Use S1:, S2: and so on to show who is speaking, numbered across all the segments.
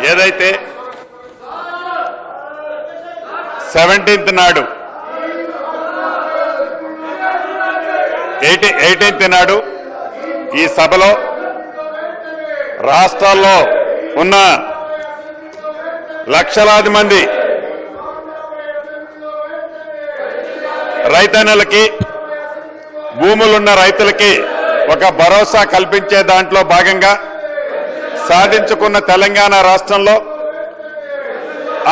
S1: ఏదైతే 17th నాడు 18th నాడు ఈ సభలో రాష్ట్రాల్లో ఉన్న లక్షలాది మంది రైతన్నలకి భూములున్న రైతులకి ఒక భరోసా కల్పించే దాంట్లో భాగంగా సాధించుకున్న తెలంగాణ రాష్ట్రంలో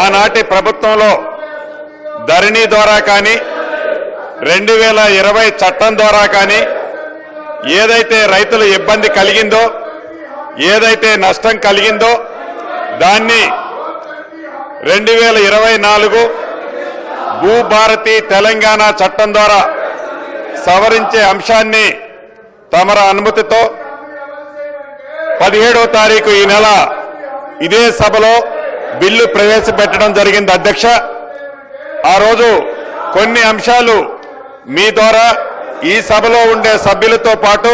S1: ఆనాటి ప్రభుత్వంలో ధరణి ద్వారా కానీ 2020 చట్టం ద్వారా కానీ ఏదైతే రైతుల ఇబ్బంది కలిగిందో ఏదైతే నష్టం కలిగిందో దాన్ని 2024 భూభారతి తెలంగాణ చట్టం ద్వారా సవరించే అంశాన్ని తమర అనుమతితో 17వ తారీఖు ఈ నెల ఇదే సభలో బిల్లు ప్రవేశపెట్టడం జరిగింది అధ్యక్ష. ఆ రోజు కొన్ని అంశాలు మీ ద్వారా ఈ సభలో ఉండే సభ్యులతో పాటు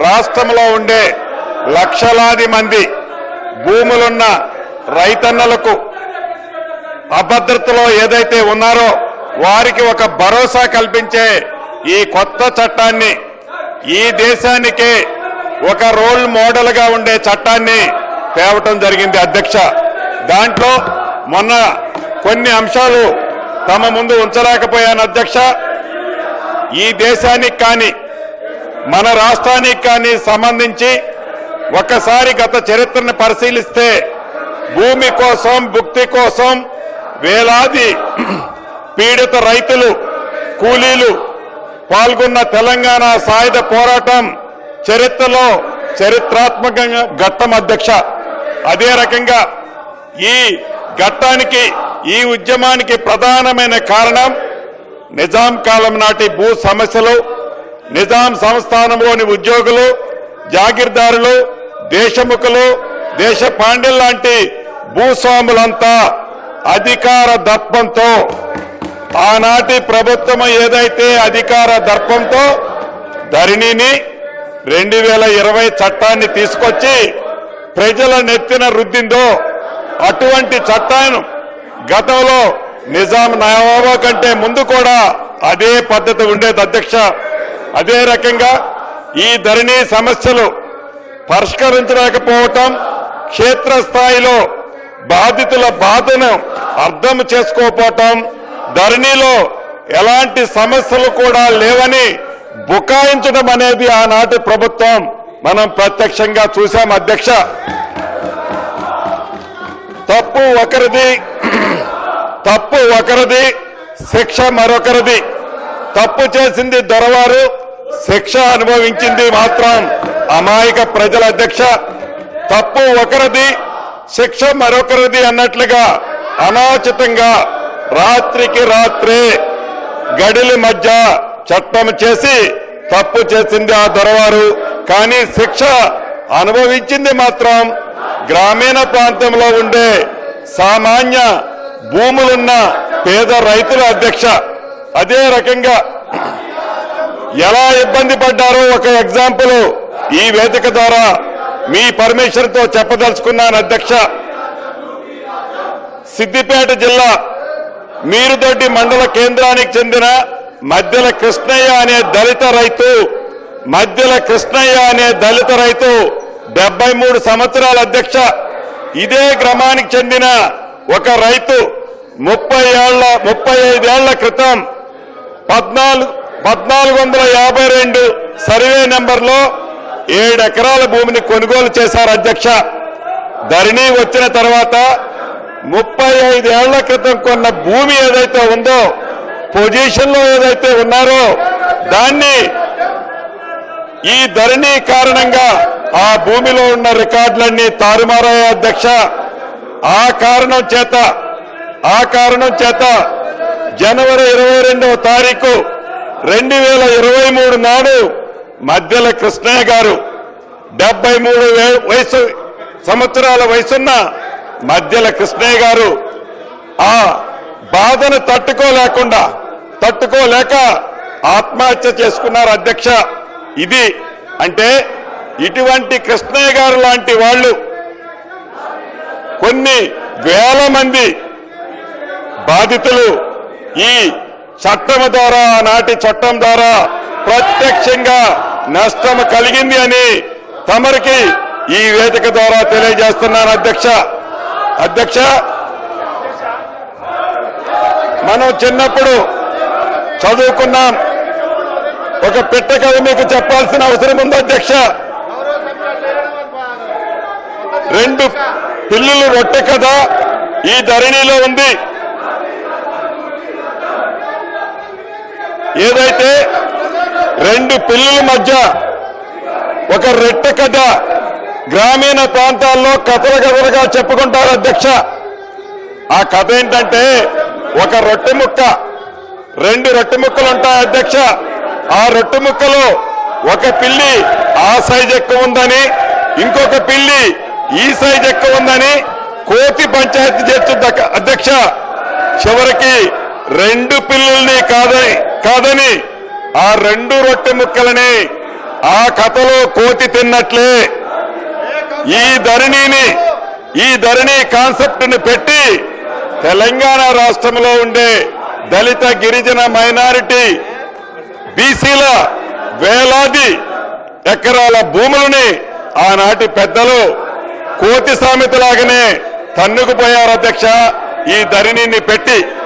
S1: రాష్ట్రంలో ఉండే లక్షలాది మంది భూములున్న రైతన్నలకు అభద్రతలో ఏదైతే ఉన్నారో వారికి ఒక భరోసా కల్పించే ఈ కొత్త చట్టాన్ని ఈ దేశానికే ఒక రోల్ మోడల్ గా ఉండే చట్టాన్ని తేవటం జరిగింది అధ్యక్ష. దాంట్లో మొన్న కొన్ని అంశాలు తమ ముందు ఉంచలేకపోయాను అధ్యక్ష. ఈ దేశానికి కానీ మన రాష్ట్రానికి కానీ సంబంధించి ఒక్కసారి గత చరిత్రను పరిశీలిస్తే భూమి కోసం భుక్తి కోసం వేలాది పీడిత రైతులు కూలీలు పాల్గొన్న తెలంగాణ సాయుధ పోరాటం చరిత్రలో చరిత్రాత్మకంగా ఘట్టం అధ్యక్ష. అదే రకంగా ఈ ఘట్టానికి ఈ ఉద్యమానికి ప్రధానమైన కారణం నిజాం కాలం నాటి భూ సమస్యలు, నిజాం సంస్థానంలోని ఉద్యోగులు, జాగీర్దారులు, దేశముఖులు, దేశ పాండ్యుల్లాంటి భూస్వాములంతా అధికార దర్పంతో ఆనాటి ప్రభుత్వం ఏదైతే అధికార దర్పంతో ధరణిని 2020 చట్టాన్ని తీసుకొచ్చి ప్రజల నెత్తిన రుద్దిందో అటువంటి చట్టాన్ని గతంలో నిజాం నవాబు కంటే ముందు కూడా అదే పద్ధతి ఉండేది అధ్యక్ష. అదే రకంగా ఈ ధరణి సమస్యలు పరిష్కరించలేకపోవటం, క్షేత్రస్థాయిలో బాధితుల బాధను అర్థం చేసుకోకపోవటం, ధరణిలో ఎలాంటి సమస్యలు కూడా లేవని బుకాయించడం అనేది ఆనాటి ప్రభుత్వం మనం ప్రత్యక్షంగా చూశాం అధ్యక్ష. తప్పు ఒకరిది శిక్ష మరొకరిది. తప్పు చేసింది దొరవారు, శిక్ష అనుభవించింది మాత్రం అమాయక ప్రజల అధ్యక్ష. తప్పు ఒకరిది శిక్ష మరొకరిది అన్నట్లుగా అనాచితంగా రాత్రికి రాత్రే గడిల మధ్య చట్టం చేసి తప్పు చేసింది ఆ దొరవారు, కానీ శిక్ష అనుభవించింది మాత్రం గ్రామీణ ప్రాంతంలో ఉండే సామాన్య భూములున్న పేద రైతుల అధ్యక్ష. అదే రకంగా ఎలా ఇబ్బంది పడ్డారో ఒక ఎగ్జాంపుల్ ఈ వేదిక ద్వారా మీ పర్మిషన్ తో చెప్పదలుచుకున్నాను అధ్యక్ష. సిద్దిపేట జిల్లా మీరుదొడ్డి మండల కేంద్రానికి చెందిన మధ్యల కృష్ణయ్య అనే దళిత రైతు 73 సంవత్సరాల అధ్యక్ష. ఇదే గ్రామానికి చెందిన ఒక రైతు 35 ఏళ్ల క్రితం 1452 సర్వే నెంబర్లో 7 ఎకరాల భూమిని కొనుగోలు చేశారు అధ్యక్ష. ధరణి వచ్చిన తర్వాత 35 ఏళ్ల క్రితం కొన్న భూమి ఏదైతే ఉందో, పొజిషన్లో ఏదైతే ఉన్నారో దాన్ని ఈ ధరణి కారణంగా ఆ భూమిలో ఉన్న రికార్డులన్నీ తారుమారయ్యాయి అధ్యక్ష. ఆ కారణం చేత జనవరి 22వ తారీఖు 2023 నాడు మధ్యల కృష్ణయ్య గారు 73 సంవత్సరాల వయసున్న మధ్యల కృష్ణయ్య గారు ఆ బాధను తట్టుకోలేక ఆత్మహత్య చేసుకున్నారు అధ్యక్ష. ఇది అంటే ఇటువంటి కృష్ణయ్య గారు లాంటి వాళ్ళు కొన్ని వేల మంది బాధితులు ఈ చట్టం ద్వారా, ఆనాటి చట్టం ద్వారా ప్రత్యక్షంగా నష్టం కలిగింది అని తమరికి ఈ వేదిక ద్వారా తెలియజేస్తున్నాను అధ్యక్ష. మనం చిన్నప్పుడు చదువుకున్నాం. ఒక పిట్ట కథ మీకు చెప్పాల్సిన అవసరం ఉంది అధ్యక్ష. 2 పిల్లులు రొట్టె కథ ఈ ధరణిలో ఉంది. ఏదైతే 2 పిల్లుల మధ్య ఒక రొట్టె కథ గ్రామీణ ప్రాంతాల్లో కథలుగా చెప్పుకుంటారు అధ్యక్ష. ఆ కథ ఏంటంటే, ఒక రొట్టె ముక్క, 2 రొట్టె ముక్కలు ఉంటాయి అధ్యక్ష. ఆ రొట్టె ముక్కలో ఒక పిల్లి ఆ సైజ్ ఎక్కువ ఉందని, ఇంకొక పిల్లి ఈ సైజ్ ఎక్కువ ఉందని కోతి పంచాయతీ చేస్తుంది అధ్యక్ష. చివరికి 2 పిల్లుల్ని కాదని ఆ 2 రొట్టె ముక్కలని ఆ కథలో కోతి తిన్నట్లే ఈ ధరణి కాన్సెప్ట్ ని పెట్టి తెలంగాణ రాష్ట్రంలో ఉండే దళిత, గిరిజన, మైనారిటీ, బీసీల వేలాది ఎకరాల భూములని ఆనాటి పెద్దలు కోతి సామెతలాగానే తన్నుకుపోయారు అధ్యక్ష ఈ ధరణిని పెట్టి.